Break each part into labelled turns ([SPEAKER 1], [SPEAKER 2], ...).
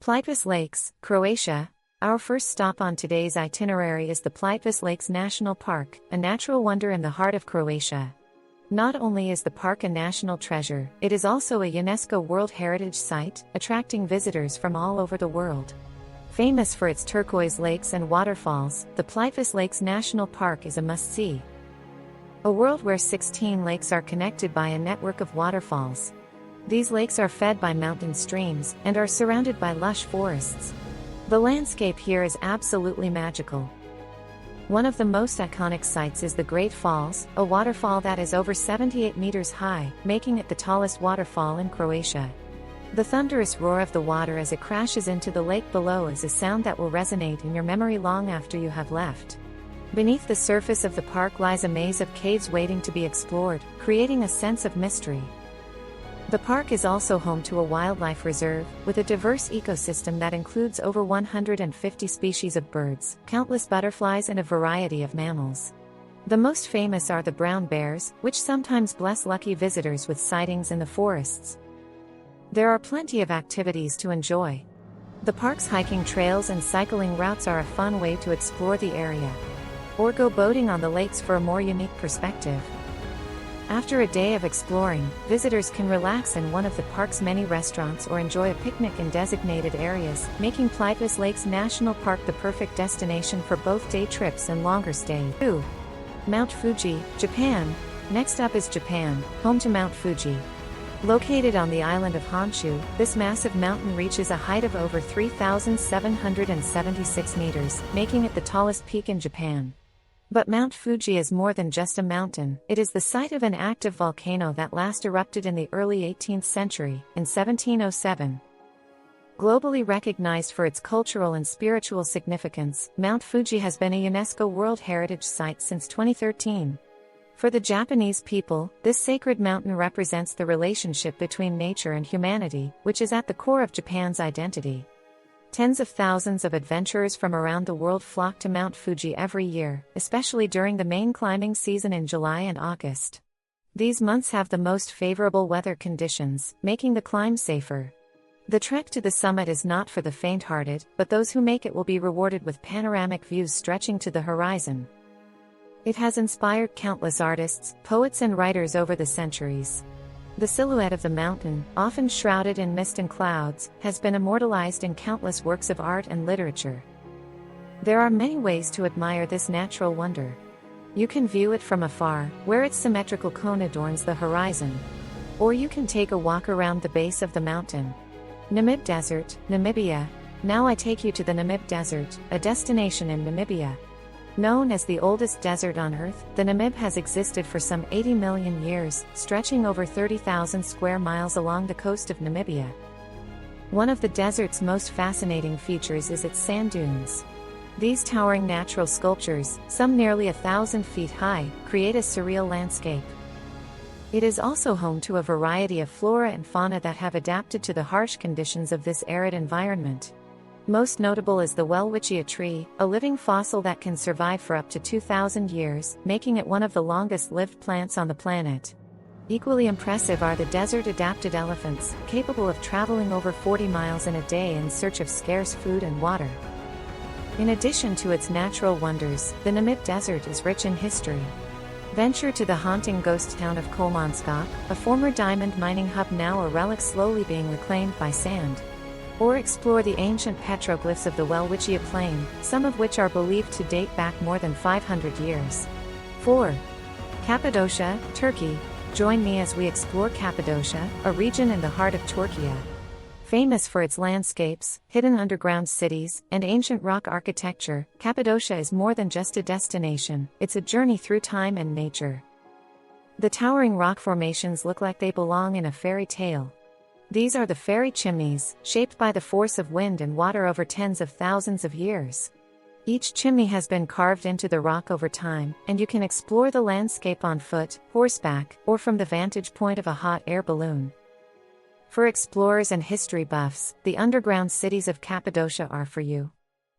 [SPEAKER 1] Plitvice Lakes, Croatia. Our first stop on today's itinerary is the Plitvice Lakes National Park, a natural wonder in the heart of Croatia. Not only is the park a national treasure, it is also a UNESCO World Heritage Site, attracting visitors from all over the world. Famous for its turquoise lakes and waterfalls, the Plitvice Lakes National Park is a must-see. A world where 16 lakes are connected by a network of waterfalls. These lakes are fed by mountain streams and are surrounded by lush forests. The landscape here is absolutely magical. One of the most iconic sights is the Great Falls, a waterfall that is over 78 meters high, making it the tallest waterfall in Croatia. The thunderous roar of the water as it crashes into the lake below is a sound that will resonate in your memory long after you have left. Beneath the surface of the park lies a maze of caves waiting to be explored, creating a sense of mystery. The park is also home to a wildlife reserve, with a diverse ecosystem that includes over 150 species of birds, countless butterflies and a variety of mammals. The most famous are the brown bears, which sometimes bless lucky visitors with sightings in the forests. There are plenty of activities to enjoy. The park's hiking trails and cycling routes are a fun way to explore the area. Or go boating on the lakes for a more unique perspective. After a day of exploring, visitors can relax in one of the park's many restaurants or enjoy a picnic in designated areas, making Plitvice Lakes National Park the perfect destination for both day trips and longer stays. 2. Mount Fuji, Japan. Next up is Japan, home to Mount Fuji. Located on the island of Honshu, this massive mountain reaches a height of over 3,776 meters, making it the tallest peak in Japan. But Mount Fuji is more than just a mountain, it is the site of an active volcano that last erupted in the early 18th century, in 1707. Globally recognized for its cultural and spiritual significance, Mount Fuji has been a UNESCO World Heritage Site since 2013. For the Japanese people, this sacred mountain represents the relationship between nature and humanity, which is at the core of Japan's identity. Tens of thousands of adventurers from around the world flock to Mount Fuji every year, especially during the main climbing season in July and August. These months have the most favorable weather conditions, making the climb safer. The trek to the summit is not for the faint-hearted, but those who make it will be rewarded with panoramic views stretching to the horizon. It has inspired countless artists, poets and writers over the centuries. The silhouette of the mountain, often shrouded in mist and clouds, has been immortalized in countless works of art and literature. There are many ways to admire this natural wonder. You can view it from afar, where its symmetrical cone adorns the horizon. Or you can take a walk around the base of the mountain. Namib Desert, Namibia. Now I take you to the Namib Desert, a destination in Namibia. Known as the oldest desert on Earth, the Namib has existed for some 80 million years, stretching over 30,000 square miles along the coast of Namibia. One of the desert's most fascinating features is its sand dunes. These towering natural sculptures, some nearly 1,000 feet high, create a surreal landscape. It is also home to a variety of flora and fauna that have adapted to the harsh conditions of this arid environment. Most notable is the Welwitschia tree, a living fossil that can survive for up to 2,000 years, making it one of the longest-lived plants on the planet. Equally impressive are the desert-adapted elephants, capable of traveling over 40 miles in a day in search of scarce food and water. In addition to its natural wonders, the Namib Desert is rich in history. Venture to the haunting ghost town of Kolmanskak, a former diamond mining hub now a relic slowly being reclaimed by sand. Or explore the ancient petroglyphs of the Welwitschia Plain, some of which are believed to date back more than 500 years. 4. Cappadocia, Turkey. Join me as we explore Cappadocia, a region in the heart of Turkey. Famous for its landscapes, hidden underground cities, and ancient rock architecture, Cappadocia is more than just a destination, it's a journey through time and nature. The towering rock formations look like they belong in a fairy tale. These are the fairy chimneys, shaped by the force of wind and water over tens of thousands of years. Each chimney has been carved into the rock over time, and you can explore the landscape on foot, horseback, or from the vantage point of a hot air balloon. For explorers and history buffs, the underground cities of Cappadocia are for you.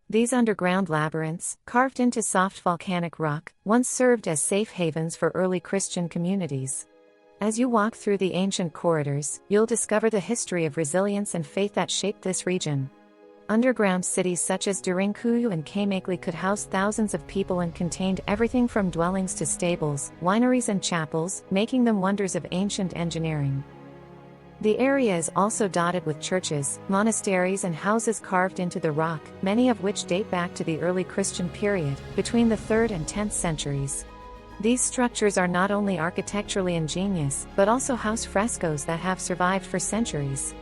[SPEAKER 1] These underground labyrinths, carved into soft volcanic rock, once served as safe havens for early Christian communities. As you walk through the ancient corridors, you'll discover the history of resilience and faith that shaped this region. Underground cities such as Derinkuyu and Keimakli could house thousands of people and contained everything from dwellings to stables, wineries and chapels, making them wonders of ancient engineering. The area is also dotted with churches, monasteries and houses carved into the rock, many of which date back to the early Christian period, between the 3rd and 10th centuries. These structures are not only architecturally ingenious, but also house frescoes that have survived for centuries.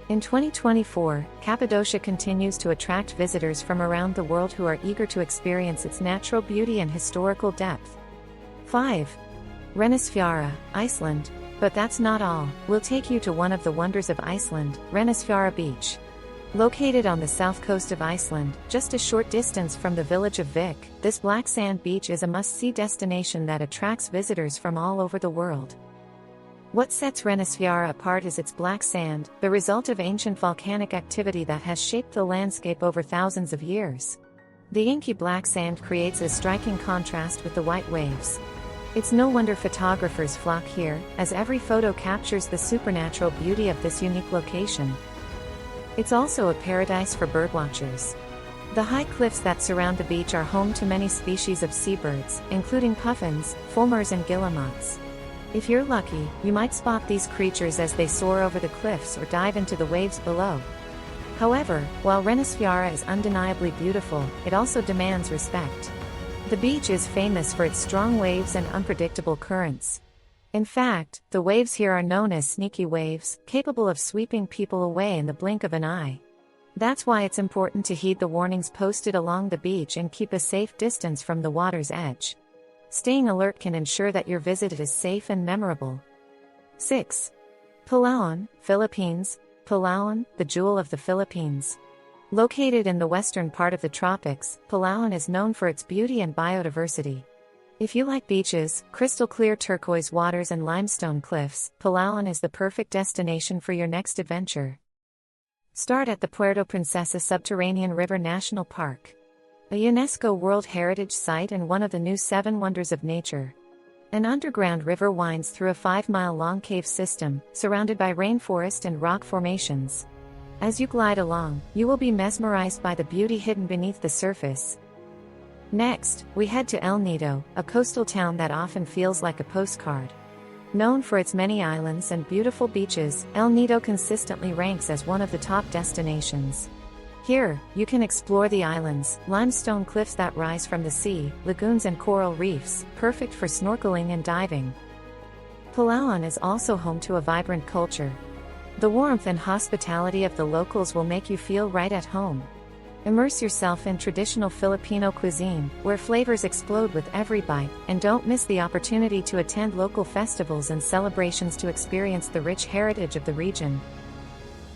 [SPEAKER 1] In 2024, Cappadocia continues to attract visitors from around the world who are eager to experience its natural beauty and historical depth. 5. Reynisfjara, Iceland. But that's not all. We'll take you to one of the wonders of Iceland, Reynisfjara Beach. Located on the south coast of Iceland, just a short distance from the village of Vik, this black sand beach is a must-see destination that attracts visitors from all over the world. What sets Reynisfjara apart is its black sand, the result of ancient volcanic activity that has shaped the landscape over thousands of years. The inky black sand creates a striking contrast with the white waves. It's no wonder photographers flock here, as every photo captures the supernatural beauty of this unique location. It's also a paradise for birdwatchers. The high cliffs that surround the beach are home to many species of seabirds, including puffins, fulmars and guillemots. If you're lucky, you might spot these creatures as they soar over the cliffs or dive into the waves below. However, while Reynisfjara is undeniably beautiful, it also demands respect. The beach is famous for its strong waves and unpredictable currents. In fact, the waves here are known as sneaky waves, capable of sweeping people away in the blink of an eye. That's why it's important to heed the warnings posted along the beach and keep a safe distance from the water's edge. Staying alert can ensure that your visit is safe and memorable. 6. Palawan, Philippines. Palawan, the jewel of the Philippines. Located in the western part of the tropics, Palawan is known for its beauty and biodiversity. If you like beaches, crystal-clear turquoise waters and limestone cliffs, Palawan is the perfect destination for your next adventure. Start at the Puerto Princesa Subterranean River National Park, a UNESCO World Heritage Site and one of the new 7 Wonders of Nature. An underground river winds through a 5-mile-long cave system, surrounded by rainforest and rock formations. As you glide along, you will be mesmerized by the beauty hidden beneath the surface. Next, we head to El Nido, a coastal town that often feels like a postcard. Known for its many islands and beautiful beaches, El Nido consistently ranks as one of the top destinations. Here, you can explore the islands, limestone cliffs that rise from the sea, lagoons and coral reefs, perfect for snorkeling and diving. Palawan is also home to a vibrant culture. The warmth and hospitality of the locals will make you feel right at home. Immerse yourself in traditional Filipino cuisine, where flavors explode with every bite, and don't miss the opportunity to attend local festivals and celebrations to experience the rich heritage of the region.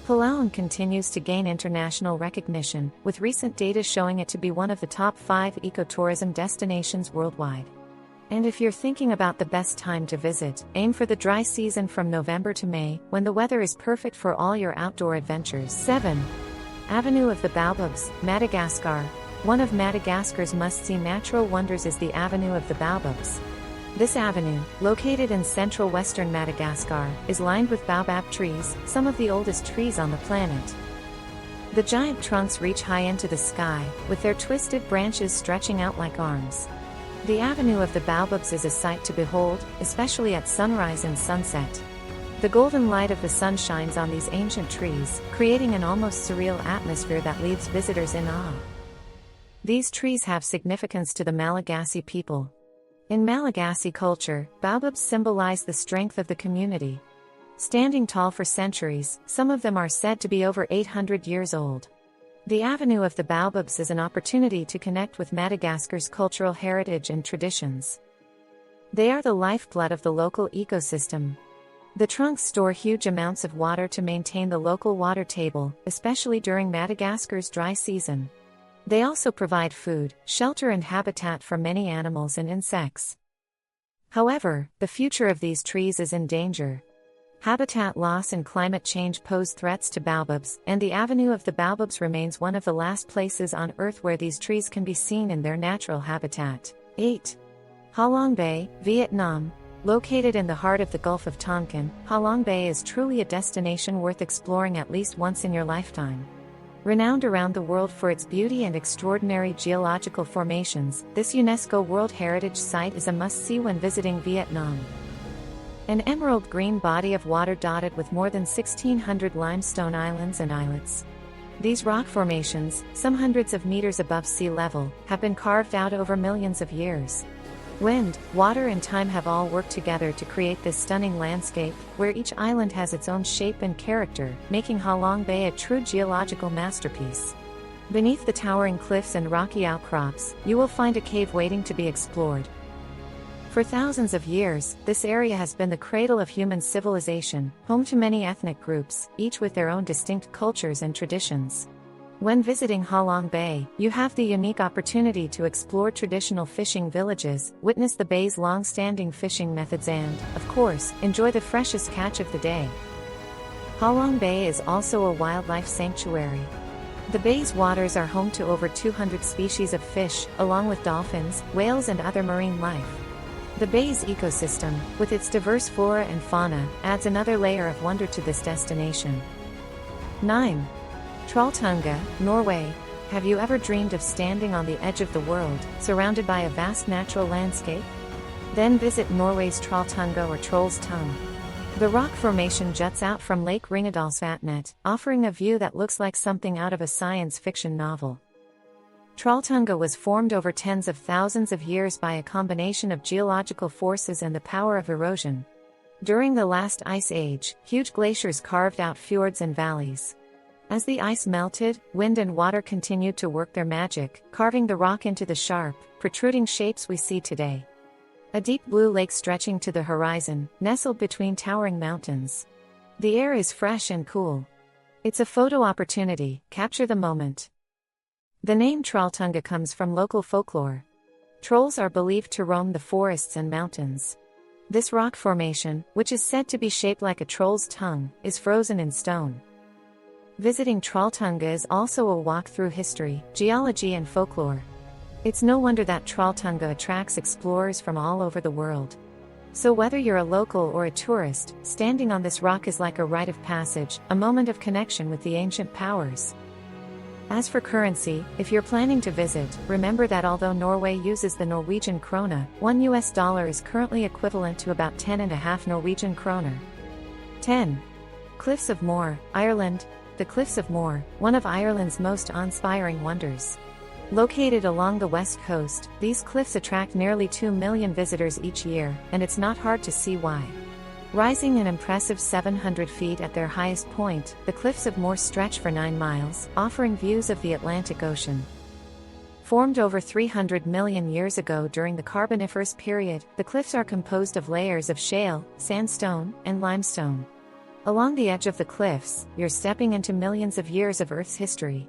[SPEAKER 1] Palawan continues to gain international recognition, with recent data showing it to be one of the top 5 ecotourism destinations worldwide. And if you're thinking about the best time to visit, aim for the dry season from November to May, when the weather is perfect for all your outdoor adventures. 7. Avenue of the Baobabs, Madagascar. One of Madagascar's must-see natural wonders is the Avenue of the Baobabs. This avenue, located in central western Madagascar, is lined with baobab trees, some of the oldest trees on the planet. The giant trunks reach high into the sky, with their twisted branches stretching out like arms. The Avenue of the Baobabs is a sight to behold, especially at sunrise and sunset. The golden light of the sun shines on these ancient trees, creating an almost surreal atmosphere that leaves visitors in awe. These trees have significance to the Malagasy people. In Malagasy culture, baobabs symbolize the strength of the community. Standing tall for centuries, some of them are said to be over 800 years old. The Avenue of the Baobabs is an opportunity to connect with Madagascar's cultural heritage and traditions. They are the lifeblood of the local ecosystem. The trunks store huge amounts of water to maintain the local water table, especially during Madagascar's dry season. They also provide food, shelter and habitat for many animals and insects. However, the future of these trees is in danger. Habitat loss and climate change pose threats to baobabs, and the Avenue of the Baobabs remains one of the last places on Earth where these trees can be seen in their natural habitat. 8. Ha Long Bay, Vietnam. Located in the heart of the Gulf of Tonkin, Ha Long Bay is truly a destination worth exploring at least once in your lifetime. Renowned around the world for its beauty and extraordinary geological formations, this UNESCO World Heritage Site is a must-see when visiting Vietnam. An emerald green body of water dotted with more than 1,600 limestone islands and islets. These rock formations, some hundreds of meters above sea level, have been carved out over millions of years. Wind, water and time have all worked together to create this stunning landscape, where each island has its own shape and character, making Ha Long Bay a true geological masterpiece. Beneath the towering cliffs and rocky outcrops, you will find a cave waiting to be explored. For thousands of years, this area has been the cradle of human civilization, home to many ethnic groups, each with their own distinct cultures and traditions. When visiting Ha Long Bay, you have the unique opportunity to explore traditional fishing villages, witness the bay's long-standing fishing methods and, of course, enjoy the freshest catch of the day. Ha Long Bay is also a wildlife sanctuary. The bay's waters are home to over 200 species of fish, along with dolphins, whales and other marine life. The bay's ecosystem, with its diverse flora and fauna, adds another layer of wonder to this destination. 9. Trolltunga, Norway. Have you ever dreamed of standing on the edge of the world, surrounded by a vast natural landscape? Then visit Norway's Trolltunga or Troll's Tongue. The rock formation juts out from Lake Reynisfjara, offering a view that looks like something out of a science fiction novel. Trolltunga was formed over tens of thousands of years by a combination of geological forces and the power of erosion. During the last ice age, huge glaciers carved out fjords and valleys. As the ice melted, wind and water continued to work their magic, carving the rock into the sharp, protruding shapes we see today. A deep blue lake stretching to the horizon, nestled between towering mountains. The air is fresh and cool. It's a photo opportunity, capture the moment. The name Trolltunga comes from local folklore. Trolls are believed to roam the forests and mountains. This rock formation, which is said to be shaped like a troll's tongue, is frozen in stone. Visiting Trolltunga is also a walk through history, geology and folklore. It's no wonder that Trolltunga attracts explorers from all over the world. So whether you're a local or a tourist, standing on this rock is like a rite of passage, a moment of connection with the ancient powers. As for currency, if you're planning to visit, remember that although Norway uses the Norwegian krone, $1 is currently equivalent to about 10.5 Norwegian kroner. 10. Cliffs of Moher, Ireland. The Cliffs of Moher, one of Ireland's most awe-inspiring wonders. Located along the west coast, these cliffs attract nearly 2 million visitors each year, and it's not hard to see why. Rising an impressive 700 feet at their highest point, the Cliffs of Moher stretch for 9 miles, offering views of the Atlantic Ocean. Formed over 300 million years ago during the Carboniferous period, the cliffs are composed of layers of shale, sandstone, and limestone. Along the edge of the cliffs, you're stepping into millions of years of Earth's history.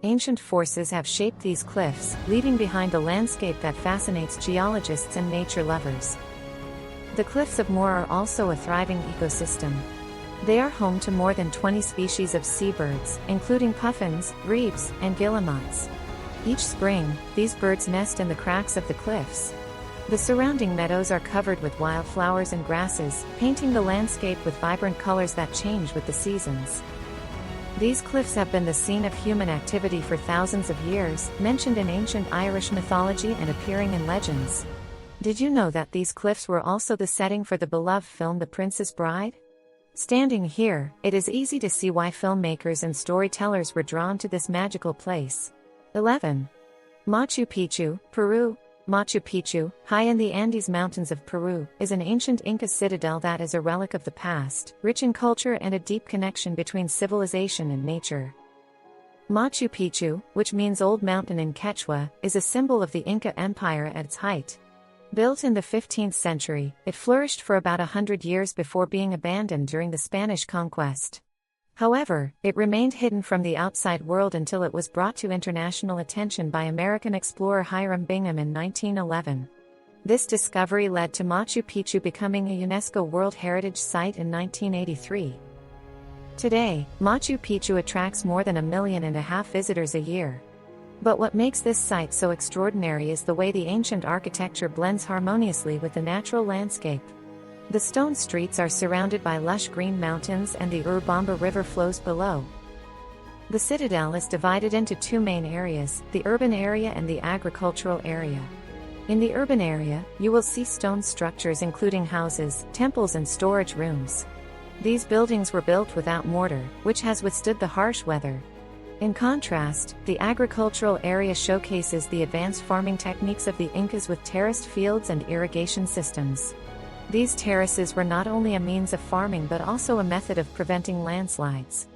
[SPEAKER 1] Ancient forces have shaped these cliffs, leaving behind a landscape that fascinates geologists and nature lovers. The Cliffs of Moher are also a thriving ecosystem. They are home to more than 20 species of seabirds, including puffins, grebes, and guillemots. Each spring, these birds nest in the cracks of the cliffs. The surrounding meadows are covered with wildflowers and grasses, painting the landscape with vibrant colors that change with the seasons. These cliffs have been the scene of human activity for thousands of years, mentioned in ancient Irish mythology and appearing in legends. Did you know that these cliffs were also the setting for the beloved film The Princess Bride? Standing here, it is easy to see why filmmakers and storytellers were drawn to this magical place. 11. Machu Picchu, Peru. Machu Picchu, high in the Andes Mountains of Peru, is an ancient Inca citadel that is a relic of the past, rich in culture and a deep connection between civilization and nature. Machu Picchu, which means Old Mountain in Quechua, is a symbol of the Inca Empire at its height. Built in the 15th century, it flourished for about 100 years before being abandoned during the Spanish conquest. However, it remained hidden from the outside world until it was brought to international attention by American explorer Hiram Bingham in 1911. This discovery led to Machu Picchu becoming a UNESCO World Heritage Site in 1983. Today, Machu Picchu attracts more than 1.5 million visitors a year. But what makes this site so extraordinary is the way the ancient architecture blends harmoniously with the natural landscape. The stone streets are surrounded by lush green mountains and the Urubamba River flows below. The citadel is divided into two main areas, the urban area and the agricultural area. In the urban area, you will see stone structures including houses, temples and storage rooms. These buildings were built without mortar, which has withstood the harsh weather. In contrast, the agricultural area showcases the advanced farming techniques of the Incas with terraced fields and irrigation systems. These terraces were not only a means of farming but also a method of preventing landslides.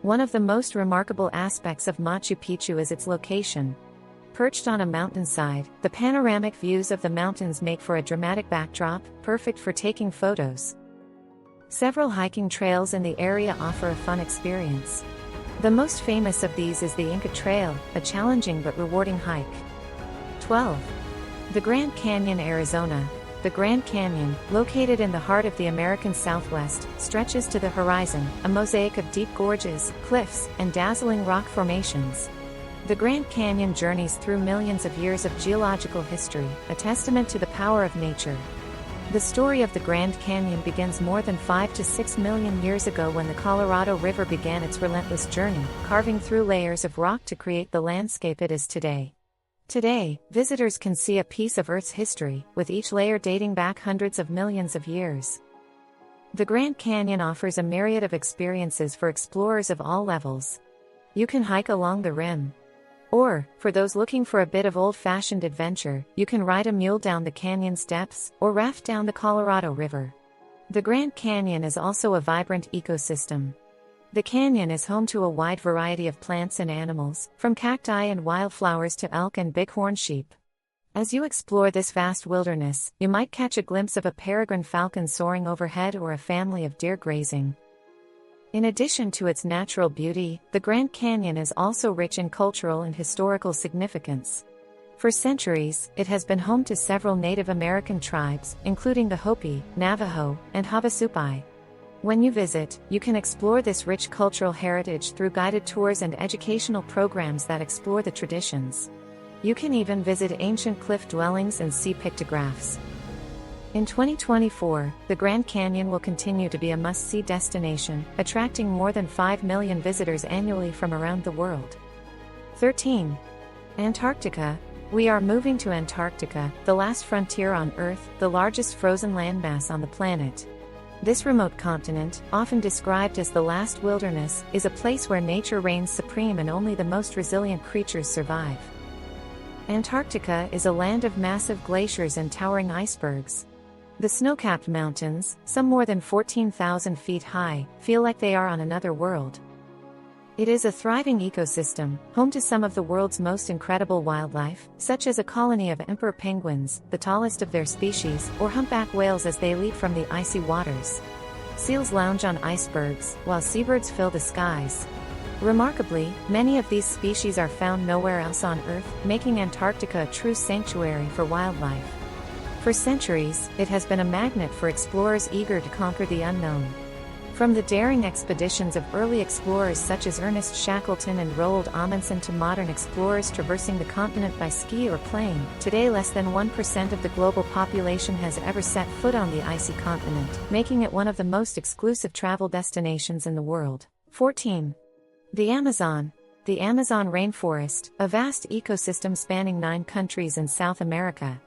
[SPEAKER 1] One of the most remarkable aspects of Machu Picchu is its location. Perched on a mountainside, the panoramic views of the mountains make for a dramatic backdrop, perfect for taking photos. Several hiking trails in the area offer a fun experience. The most famous of these is the Inca Trail, a challenging but rewarding hike. 12. The Grand Canyon, Arizona. The Grand Canyon, located in the heart of the American Southwest, stretches to the horizon, a mosaic of deep gorges, cliffs, and dazzling rock formations. The Grand Canyon journeys through millions of years of geological history, a testament to the power of nature. The story of the Grand Canyon begins more than 5 to 6 million years ago when the Colorado River began its relentless journey, carving through layers of rock to create the landscape it is today. Today, visitors can see a piece of Earth's history, with each layer dating back hundreds of millions of years. The Grand Canyon offers a myriad of experiences for explorers of all levels. You can hike along the rim. Or, for those looking for a bit of old-fashioned adventure, you can ride a mule down the canyon's depths, or raft down the Colorado River. The Grand Canyon is also a vibrant ecosystem. The canyon is home to a wide variety of plants and animals, from cacti and wildflowers to elk and bighorn sheep. As you explore this vast wilderness, you might catch a glimpse of a peregrine falcon soaring overhead or a family of deer grazing. In addition to its natural beauty, the Grand Canyon is also rich in cultural and historical significance. For centuries, it has been home to several Native American tribes, including the Hopi, Navajo, and Havasupai. When you visit, you can explore this rich cultural heritage through guided tours and educational programs that explore the traditions. You can even visit ancient cliff dwellings and see pictographs. In 2024, the Grand Canyon will continue to be a must-see destination, attracting more than 5 million visitors annually from around the world. 13. Antarctica. We are moving to Antarctica, the last frontier on Earth, the largest frozen landmass on the planet. This remote continent, often described as the last wilderness, is a place where nature reigns supreme and only the most resilient creatures survive. Antarctica is a land of massive glaciers and towering icebergs. The snow-capped mountains, some more than 14,000 feet high, feel like they are on another world. It is a thriving ecosystem, home to some of the world's most incredible wildlife, such as a colony of emperor penguins, the tallest of their species, or humpback whales as they leap from the icy waters. Seals lounge on icebergs, while seabirds fill the skies. Remarkably, many of these species are found nowhere else on Earth, making Antarctica a true sanctuary for wildlife. For centuries, it has been a magnet for explorers eager to conquer the unknown. From the daring expeditions of early explorers such as Ernest Shackleton and Roald Amundsen to modern explorers traversing the continent by ski or plane, today less than 1% of the global population has ever set foot on the icy continent, making it one of the most exclusive travel destinations in the world. 14. The Amazon. The Amazon rainforest, a vast ecosystem spanning 9 countries in South America.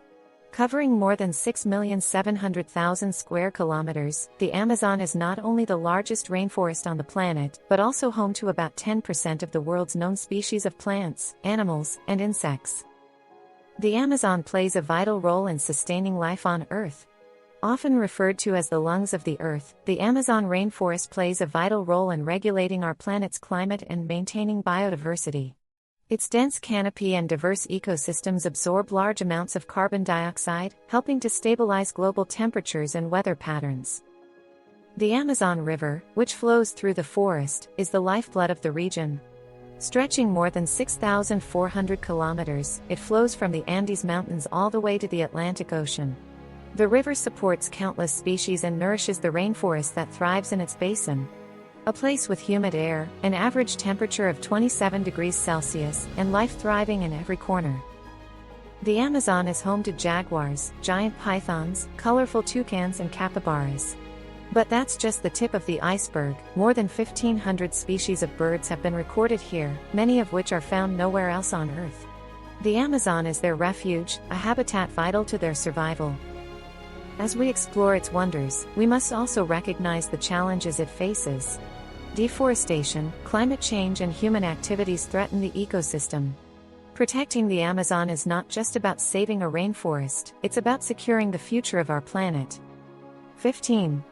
[SPEAKER 1] Covering more than 6,700,000 square kilometers, the Amazon is not only the largest rainforest on the planet, but also home to about 10% of the world's known species of plants, animals, and insects. The Amazon plays a vital role in sustaining life on Earth. Often referred to as the lungs of the Earth, the Amazon rainforest plays a vital role in regulating our planet's climate and maintaining biodiversity. Its dense canopy and diverse ecosystems absorb large amounts of carbon dioxide, helping to stabilize global temperatures and weather patterns. The Amazon River, which flows through the forest, is the lifeblood of the region. Stretching more than 6,400 kilometers, it flows from the Andes Mountains all the way to the Atlantic Ocean. The river supports countless species and nourishes the rainforest that thrives in its basin. A place with humid air, an average temperature of 27 degrees Celsius, and life thriving in every corner. The Amazon is home to jaguars, giant pythons, colorful toucans and capybaras. But that's just the tip of the iceberg. More than 1,500 species of birds have been recorded here, many of which are found nowhere else on Earth. The Amazon is their refuge, a habitat vital to their survival. As we explore its wonders, we must also recognize the challenges it faces. Deforestation, climate change, and human activities threaten the ecosystem. Protecting the Amazon is not just about saving a rainforest, it's about securing the future of our planet. 15.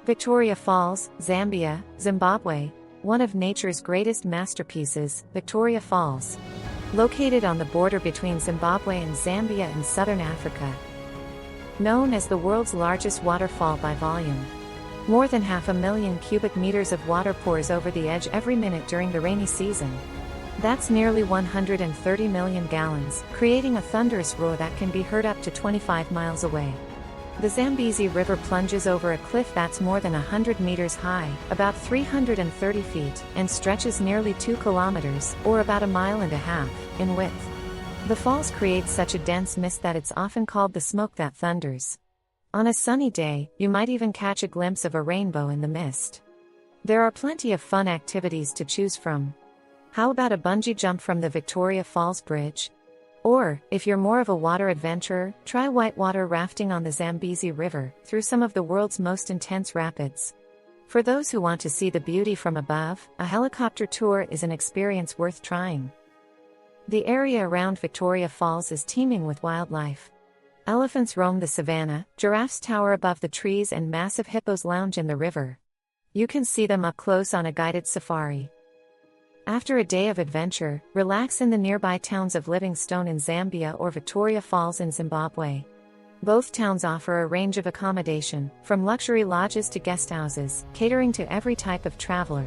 [SPEAKER 1] Victoria Falls, Zambia, Zimbabwe. One of nature's greatest masterpieces, Victoria Falls. Located on the border between Zimbabwe and Zambia in southern Africa. Known as the world's largest waterfall by volume. More than 500,000 cubic meters of water pours over the edge every minute during the rainy season. That's nearly 130 million gallons, creating a thunderous roar that can be heard up to 25 miles away. The Zambezi River plunges over a cliff that's more than 100 meters high, about 330 feet, and stretches nearly 2 kilometers, or about 1.5 miles, in width. The falls create such a dense mist that it's often called the smoke that thunders. On a sunny day, you might even catch a glimpse of a rainbow in the mist. There are plenty of fun activities to choose from. How about a bungee jump from the Victoria Falls Bridge? Or, if you're more of a water adventurer, try whitewater rafting on the Zambezi River, through some of the world's most intense rapids. For those who want to see the beauty from above, a helicopter tour is an experience worth trying. The area around Victoria Falls is teeming with wildlife. Elephants roam the savanna, giraffes tower above the trees, and massive hippos lounge in the river. You can see them up close on a guided safari. After a day of adventure, relax in the nearby towns of Livingstone in Zambia or Victoria Falls in Zimbabwe. Both towns offer a range of accommodation, from luxury lodges to guest houses, catering to every type of traveler.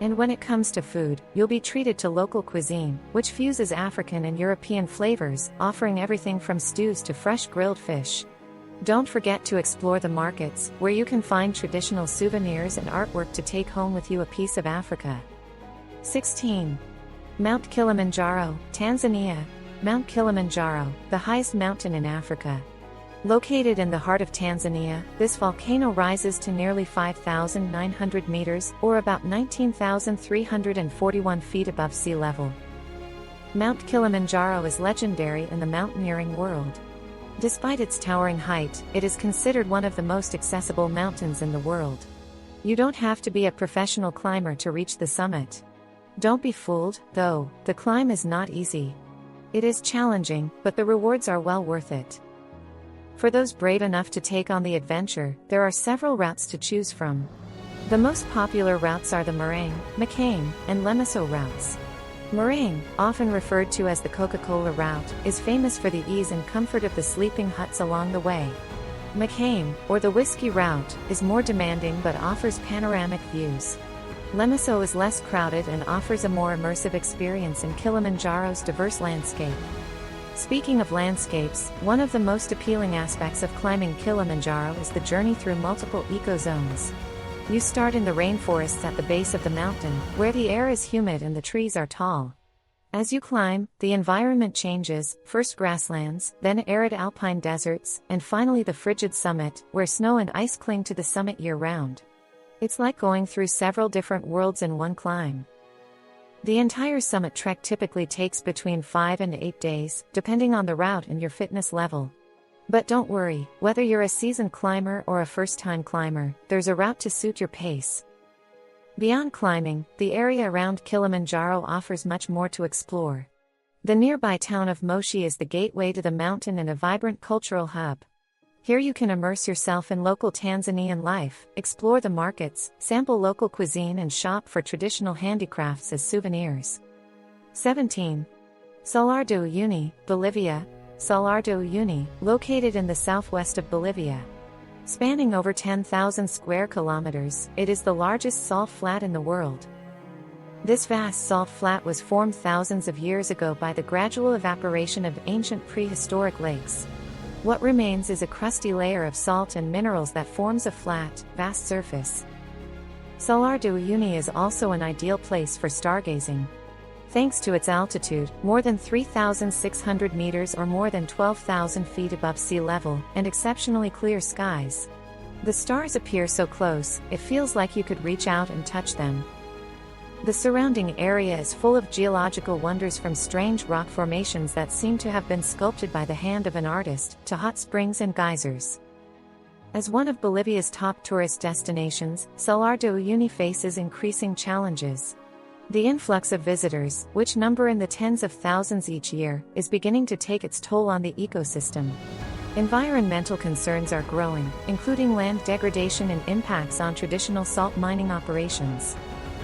[SPEAKER 1] And when it comes to food, you'll be treated to local cuisine, which fuses African and European flavors, offering everything from stews to fresh grilled fish. Don't forget to explore the markets, where you can find traditional souvenirs and artwork to take home with you a piece of Africa. 16. Mount Kilimanjaro, Tanzania. Mount Kilimanjaro, the highest mountain in Africa. Located in the heart of Tanzania, this volcano rises to nearly 5,900 meters, or about 19,341 feet above sea level. Mount Kilimanjaro is legendary in the mountaineering world. Despite its towering height, it is considered one of the most accessible mountains in the world. You don't have to be a professional climber to reach the summit. Don't be fooled, though, the climb is not easy. It is challenging, but the rewards are well worth it. For those brave enough to take on the adventure, there are several routes to choose from. The most popular routes are the Meringue, Macame, and Lemeso routes. Meringue, often referred to as the Coca-Cola route, is famous for the ease and comfort of the sleeping huts along the way. Macame, or the Whiskey route, is more demanding but offers panoramic views. Lemeso is less crowded and offers a more immersive experience in Kilimanjaro's diverse landscape. Speaking of landscapes, one of the most appealing aspects of climbing Kilimanjaro is the journey through multiple ecozones. You start in the rainforests at the base of the mountain, where the air is humid and the trees are tall. As you climb, the environment changes, first grasslands, then arid alpine deserts, and finally the frigid summit, where snow and ice cling to the summit year-round. It's like going through several different worlds in one climb. The entire summit trek typically takes between 5 and 8 days, depending on the route and your fitness level. But don't worry, whether you're a seasoned climber or a first-time climber, there's a route to suit your pace. Beyond climbing, the area around Kilimanjaro offers much more to explore. The nearby town of Moshi is the gateway to the mountain and a vibrant cultural hub. Here you can immerse yourself in local Tanzanian life, explore the markets, sample local cuisine, and shop for traditional handicrafts as souvenirs. 17. Salar de Uyuni, Bolivia. Salar de Uyuni, located in the southwest of Bolivia. Spanning over 10,000 square kilometers, it is the largest salt flat in the world. This vast salt flat was formed thousands of years ago by the gradual evaporation of ancient prehistoric lakes. What remains is a crusty layer of salt and minerals that forms a flat, vast surface. Salar de Uyuni is also an ideal place for stargazing. Thanks to its altitude, more than 3,600 meters or more than 12,000 feet above sea level, and exceptionally clear skies. The stars appear so close, it feels like you could reach out and touch them. The surrounding area is full of geological wonders, from strange rock formations that seem to have been sculpted by the hand of an artist, to hot springs and geysers. As one of Bolivia's top tourist destinations, Salar de Uyuni faces increasing challenges. The influx of visitors, which number in the tens of thousands each year, is beginning to take its toll on the ecosystem. Environmental concerns are growing, including land degradation and impacts on traditional salt mining operations.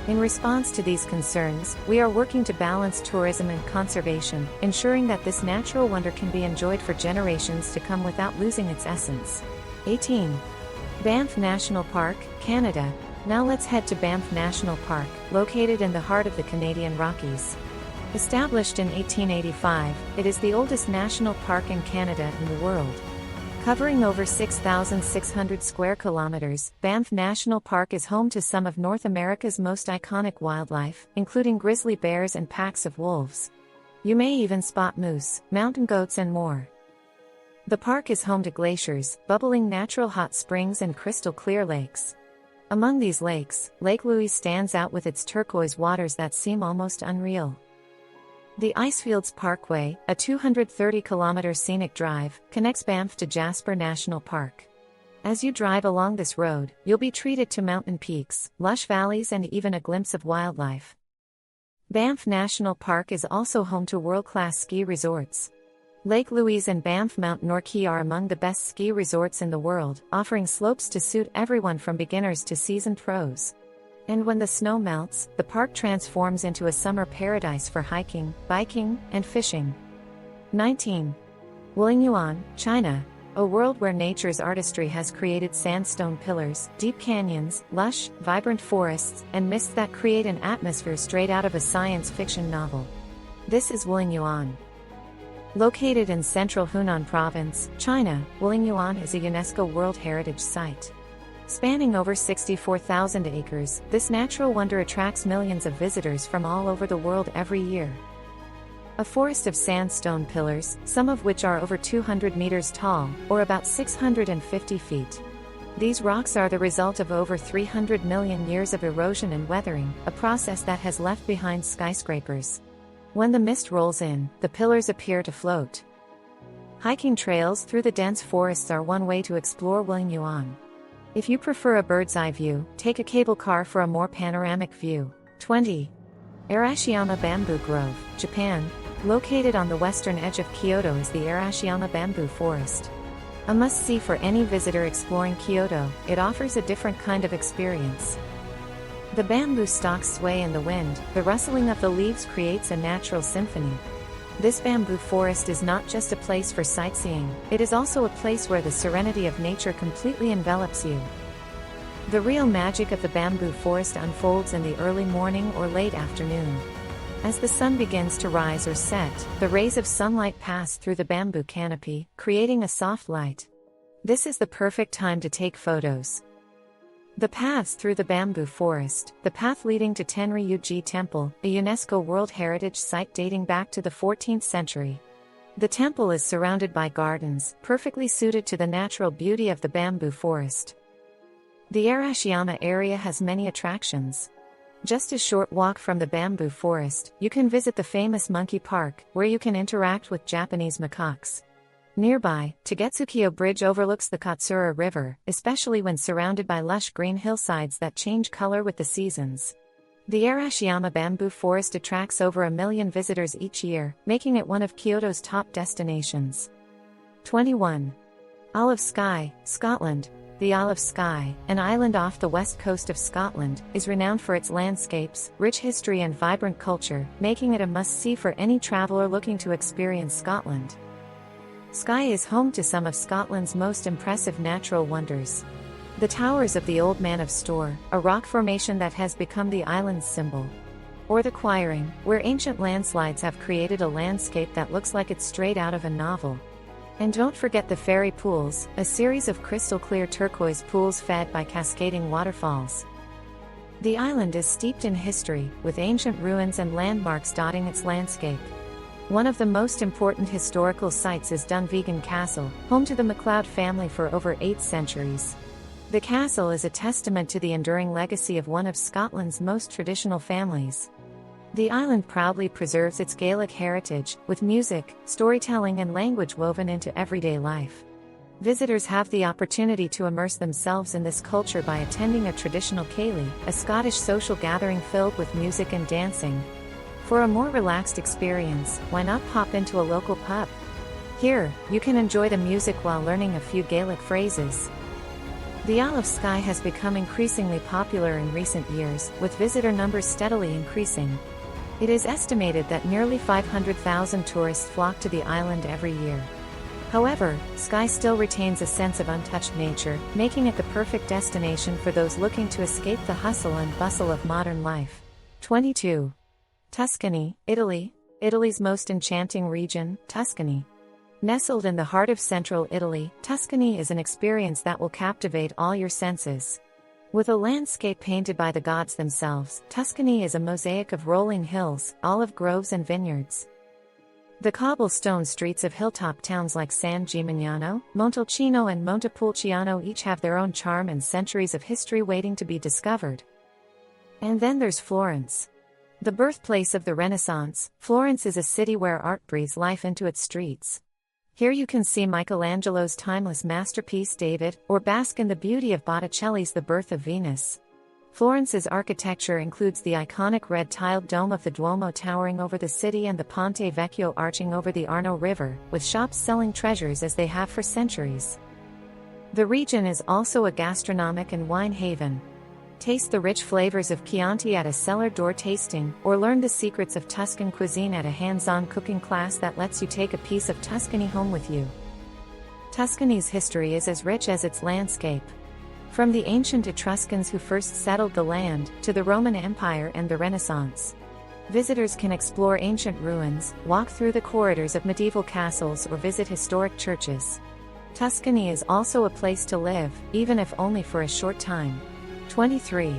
[SPEAKER 1] In response to these concerns, we are working to balance tourism and conservation, ensuring that this natural wonder can be enjoyed for generations to come without losing its essence. 18. Banff National Park, Canada. Now let's head to Banff National Park, located in the heart of the Canadian Rockies. Established in 1885, it is the oldest national park in Canada and the world. Covering over 6,600 square kilometers, Banff National Park is home to some of North America's most iconic wildlife, including grizzly bears and packs of wolves. You may even spot moose, mountain goats and more. The park is home to glaciers, bubbling natural hot springs and crystal-clear lakes. Among these lakes, Lake Louise stands out with its turquoise waters that seem almost unreal. The Icefields Parkway, a 230-kilometer scenic drive, connects Banff to Jasper National Park. As you drive along this road, you'll be treated to mountain peaks, lush valleys and even a glimpse of wildlife. Banff National Park is also home to world-class ski resorts. Lake Louise and Banff Mount Norquay are among the best ski resorts in the world, offering slopes to suit everyone from beginners to seasoned pros. And when the snow melts, the park transforms into a summer paradise for hiking, biking, and fishing. 19. Wulingyuan, China. A world where nature's artistry has created sandstone pillars, deep canyons, lush, vibrant forests, and mists that create an atmosphere straight out of a science fiction novel. This is Wulingyuan. Located in central Hunan Province, China, Wulingyuan is a UNESCO World Heritage Site. Spanning over 64,000 acres, this natural wonder attracts millions of visitors from all over the world every year. A forest of sandstone pillars, some of which are over 200 meters tall, or about 650 feet. These rocks are the result of over 300 million years of erosion and weathering, a process that has left behind skyscrapers. When the mist rolls in, the pillars appear to float. Hiking trails through the dense forests are one way to explore Wulingyuan. If you prefer a bird's-eye view, take a cable car for a more panoramic view. 20. Arashiyama Bamboo Grove, Japan. Located on the western edge of Kyoto is the Arashiyama Bamboo Forest. A must-see for any visitor exploring Kyoto, it offers a different kind of experience. The bamboo stalks sway in the wind, the rustling of the leaves creates a natural symphony. This bamboo forest is not just a place for sightseeing, it is also a place where the serenity of nature completely envelops you. The real magic of the bamboo forest unfolds in the early morning or late afternoon. As the sun begins to rise or set, the rays of sunlight pass through the bamboo canopy, creating a soft light. This is the perfect time to take photos. The paths through the bamboo forest. The path leading to Tenryuji Temple, a UNESCO World Heritage Site dating back to the 14th century. The temple is surrounded by gardens, perfectly suited to the natural beauty of the bamboo forest. The Arashiyama area has many attractions. Just a short walk from the bamboo forest, you can visit the famous Monkey Park, where you can interact with Japanese macaques. Nearby, Tagetsukiyo Bridge overlooks the Katsura River, especially when surrounded by lush green hillsides that change color with the seasons. The Arashiyama Bamboo Forest attracts over 1 million visitors each year, making it one of Kyoto's top destinations. 21. Isle of Skye, Scotland. The Isle of Skye, an island off the west coast of Scotland, is renowned for its landscapes, rich history and vibrant culture, making it a must-see for any traveler looking to experience Scotland. Skye is home to some of Scotland's most impressive natural wonders. The towers of the Old Man of Storr, a rock formation that has become the island's symbol. Or the Quarrying, where ancient landslides have created a landscape that looks like it's straight out of a novel. And don't forget the fairy pools, a series of crystal-clear turquoise pools fed by cascading waterfalls. The island is steeped in history, with ancient ruins and landmarks dotting its landscape. One of the most important historical sites is Dunvegan Castle, home to the MacLeod family for over 8 centuries. The castle is a testament to the enduring legacy of one of Scotland's most traditional families. The island proudly preserves its Gaelic heritage, with music, storytelling and language woven into everyday life. Visitors have the opportunity to immerse themselves in this culture by attending a traditional Ceilidh, a Scottish social gathering filled with music and dancing. For a more relaxed experience, why not pop into a local pub? Here, you can enjoy the music while learning a few Gaelic phrases. The Isle of Skye has become increasingly popular in recent years, with visitor numbers steadily increasing. It is estimated that nearly 500,000 tourists flock to the island every year. However, Skye still retains a sense of untouched nature, making it the perfect destination for those looking to escape the hustle and bustle of modern life. 22. Tuscany, Italy. Italy's most enchanting region, Tuscany. Nestled in the heart of central Italy, Tuscany is an experience that will captivate all your senses. With a landscape painted by the gods themselves, Tuscany is a mosaic of rolling hills, olive groves and vineyards. The cobblestone streets of hilltop towns like San Gimignano, Montalcino and Montepulciano each have their own charm and centuries of history waiting to be discovered. And then there's Florence. The birthplace of the Renaissance, Florence is a city where art breathes life into its streets. Here you can see Michelangelo's timeless masterpiece David, or bask in the beauty of Botticelli's The Birth of Venus. Florence's architecture includes the iconic red-tiled dome of the Duomo towering over the city and the Ponte Vecchio arching over the Arno River, with shops selling treasures as they have for centuries. The region is also a gastronomic and wine haven. Taste the rich flavors of Chianti at a cellar door tasting, or learn the secrets of Tuscan cuisine at a hands-on cooking class that lets you take a piece of Tuscany home with you. Tuscany's history is as rich as its landscape. From the ancient Etruscans who first settled the land, to the Roman Empire and the Renaissance. Visitors can explore ancient ruins, walk through the corridors of medieval castles or visit historic churches. Tuscany is also a place to live, even if only for a short time. 23.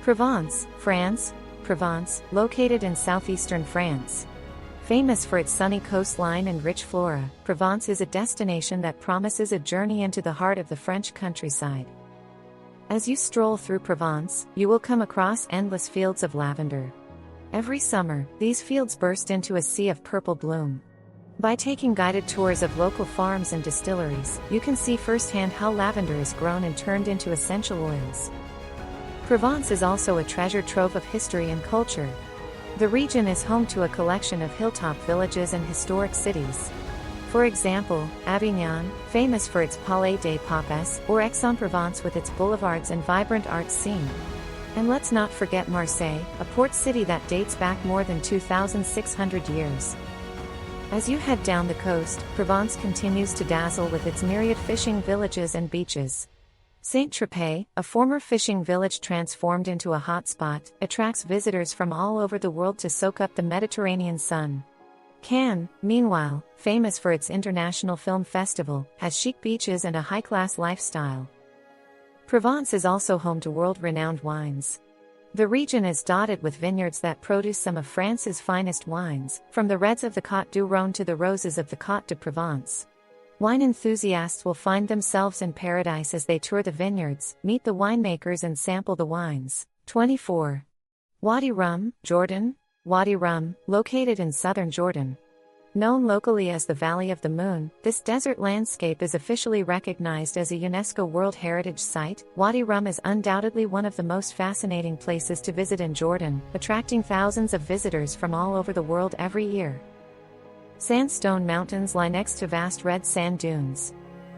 [SPEAKER 1] Provence, France. Provence, located in southeastern France. Famous for its sunny coastline and rich flora, Provence is a destination that promises a journey into the heart of the French countryside. As you stroll through Provence, you will come across endless fields of lavender. Every summer, these fields burst into a sea of purple bloom. By taking guided tours of local farms and distilleries, you can see firsthand how lavender is grown and turned into essential oils. Provence is also a treasure trove of history and culture. The region is home to a collection of hilltop villages and historic cities. For example, Avignon, famous for its Palais des Papes, or Aix-en-Provence with its boulevards and vibrant art scene. And let's not forget Marseille, a port city that dates back more than 2,600 years. As you head down the coast, Provence continues to dazzle with its myriad fishing villages and beaches. Saint-Tropez, a former fishing village transformed into a hotspot, attracts visitors from all over the world to soak up the Mediterranean sun. Cannes, meanwhile, famous for its international film festival, has chic beaches and a high-class lifestyle. Provence is also home to world-renowned wines. The region is dotted with vineyards that produce some of France's finest wines, from the reds of the Côte du Rhône to the roses of the Côte de Provence. Wine enthusiasts will find themselves in paradise as they tour the vineyards, meet the winemakers and sample the wines. 24. Wadi Rum, Jordan. Wadi Rum, located in southern Jordan. Known locally as the Valley of the Moon, this desert landscape is officially recognized as a UNESCO World Heritage Site. Wadi Rum is undoubtedly one of the most fascinating places to visit in Jordan, attracting thousands of visitors from all over the world every year. Sandstone mountains lie next to vast red sand dunes.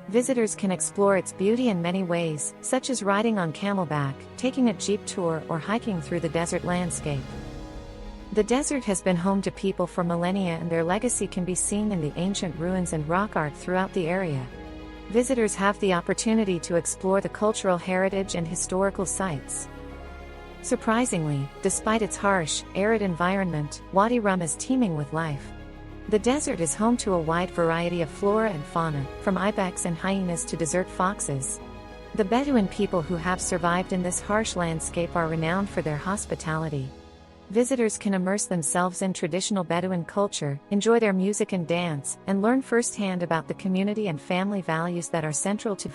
[SPEAKER 1] Visitors can explore its beauty in many ways, such as riding on camelback, taking a jeep tour, or hiking through the desert landscape. The desert has been home to people for millennia, and their legacy can be seen in the ancient ruins and rock art throughout the area. Visitors have the opportunity to explore the cultural heritage and historical sites. Surprisingly, despite its harsh, arid environment, Wadi Rum is teeming with life. The desert is home to a wide variety of flora and fauna, from ibex and hyenas to desert foxes. The Bedouin people who have survived in this harsh landscape are renowned for their hospitality. Visitors can immerse themselves in traditional Bedouin culture, enjoy their music and dance, and learn firsthand about the community and family values that are central to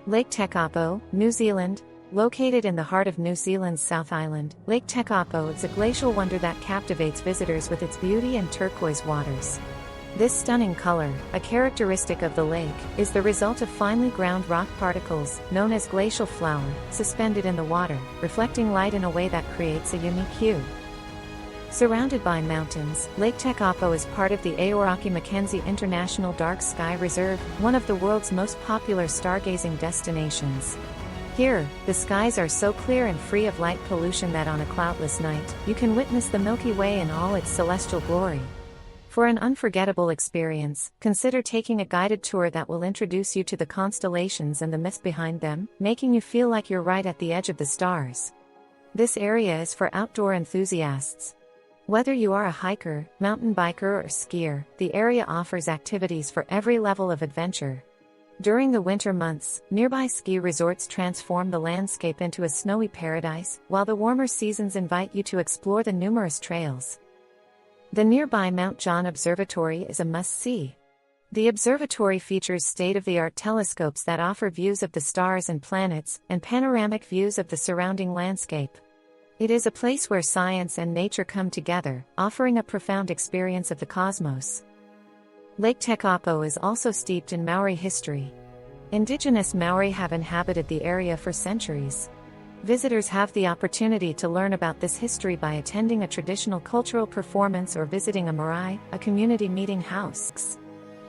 [SPEAKER 1] Lake Tekapo, New Zealand. Located in the heart of New Zealand's South Island, Lake Tekapo is a glacial wonder that captivates visitors with its beauty and turquoise waters. This stunning color, a characteristic of the lake, is the result of finely ground rock particles, known as glacial flour, suspended in the water, reflecting light in a way that creates a unique hue. Surrounded by mountains, Lake Tekapo is part of the Aoraki Mackenzie International Dark Sky Reserve, one of the world's most popular stargazing destinations. Here, the skies are so clear and free of light pollution that on a cloudless night, you can witness the Milky Way in all its celestial glory. For an unforgettable experience, consider taking a guided tour that will introduce you to the constellations and the myths behind them, making you feel like you're right at the edge of the stars. This area is for outdoor enthusiasts. Whether you are a hiker, mountain biker or skier, the area offers activities for every level of adventure. During the winter months, nearby ski resorts transform the landscape into a snowy paradise, while the warmer seasons invite you to explore the numerous trails. The nearby Mount John Observatory is a must-see. The observatory features state-of-the-art telescopes that offer views of the stars and planets, and panoramic views of the surrounding landscape. It is a place where science and nature come together, offering a profound experience of the cosmos. Lake Tekapo is also steeped in Maori history. Indigenous Maori have inhabited the area for centuries. Visitors have the opportunity to learn about this history by attending a traditional cultural performance or visiting a marae, a community meeting house.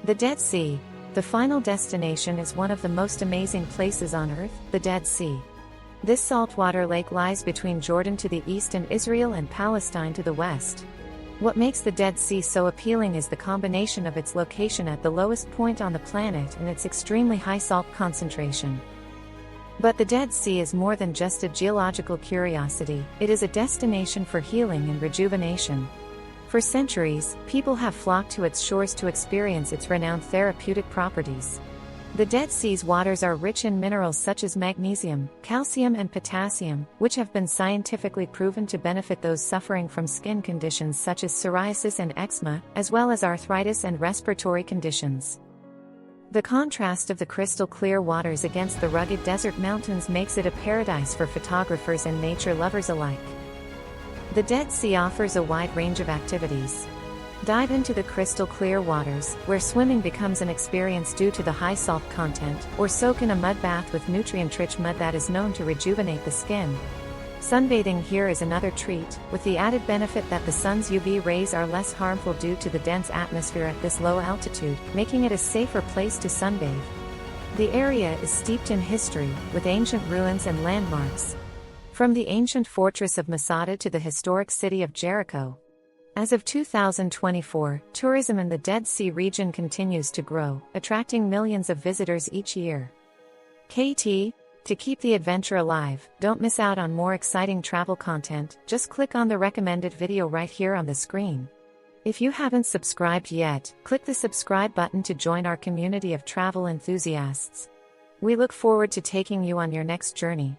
[SPEAKER 1] The Dead Sea. The final destination is one of the most amazing places on Earth, the Dead Sea. This saltwater lake lies between Jordan to the east and Israel and Palestine to the west. What makes the Dead Sea so appealing is the combination of its location at the lowest point on the planet and its extremely high salt concentration. But the Dead Sea is more than just a geological curiosity, it is a destination for healing and rejuvenation. For centuries, people have flocked to its shores to experience its renowned therapeutic properties. The Dead Sea's waters are rich in minerals such as magnesium, calcium and potassium, which have been scientifically proven to benefit those suffering from skin conditions such as psoriasis and eczema, as well as arthritis and respiratory conditions. The contrast of the crystal-clear waters against the rugged desert mountains makes it a paradise for photographers and nature lovers alike. The Dead Sea offers a wide range of activities. Dive into the crystal-clear waters, where swimming becomes an experience due to the high salt content, or soak in a mud bath with nutrient-rich mud that is known to rejuvenate the skin. Sunbathing here is another treat, with the added benefit that the sun's UV rays are less harmful due to the dense atmosphere at this low altitude, making it a safer place to sunbathe. The area is steeped in history, with ancient ruins and landmarks. From the ancient fortress of Masada to the historic city of Jericho. As of 2024, tourism in the Dead Sea region continues to grow, attracting millions of visitors each year. KT, to keep the adventure alive, don't miss out on more exciting travel content, just click on the recommended video right here on the screen. If you haven't subscribed yet, click the subscribe button to join our community of travel enthusiasts. We look forward to taking you on your next journey.